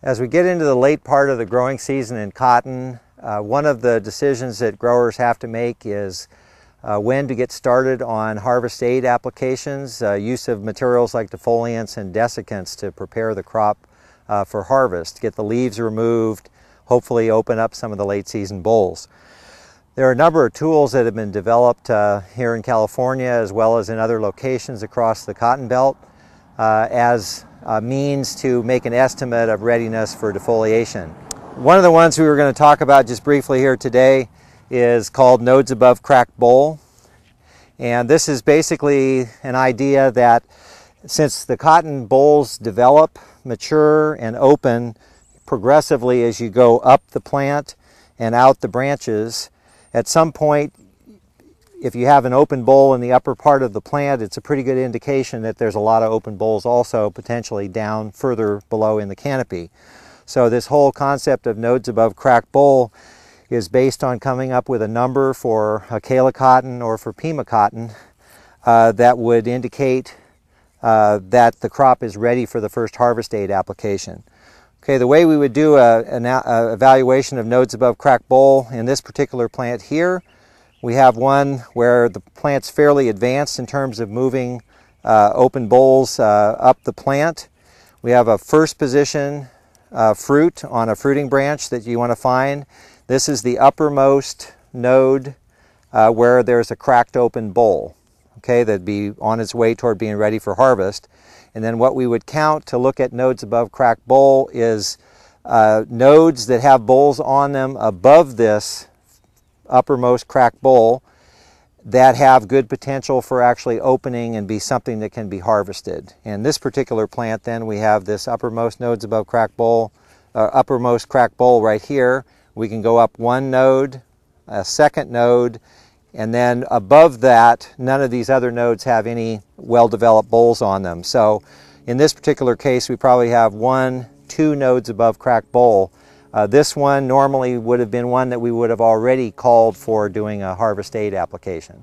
As we get into the late part of the growing season in cotton, one of the decisions that growers have to make is when to get started on harvest aid applications, use of materials like defoliants and desiccants to prepare the crop for harvest, get the leaves removed, hopefully open up some of the late season bolls. There are a number of tools that have been developed here in California as well as in other locations across the cotton belt as a means to make an estimate of readiness for defoliation. One of the ones we were going to talk about just briefly here today is called nodes above cracked boll. And this is basically an idea that since the cotton bolls develop, mature, and open progressively as you go up the plant and out the branches, at some point, if you have an open boll in the upper part of the plant, it's a pretty good indication that there's a lot of open bolls also potentially down further below in the canopy. So this whole concept of nodes above cracked boll is based on coming up with a number for a Kala cotton or for Pima cotton that would indicate that the crop is ready for the first harvest aid application. Okay, the way we would do an evaluation of nodes above cracked boll in this particular plant here, we have one where the plant's fairly advanced in terms of moving open bolls up the plant. We have a first position fruit on a fruiting branch that you want to find. This is the uppermost node where there's a cracked open boll. Okay, that'd be on its way toward being ready for harvest. And then what we would count to look at nodes above cracked boll is nodes that have bolls on them above this uppermost cracked boll that have good potential for actually opening and be something that can be harvested. In this particular plant then we have this uppermost nodes above cracked boll, uppermost cracked boll right here. We can go up one node, a second node, and then above that none of these other nodes have any well-developed bolls on them. So in this particular case we probably have 1-2 nodes above cracked boll. This one normally would have been one that we would have already called for doing a harvest aid application.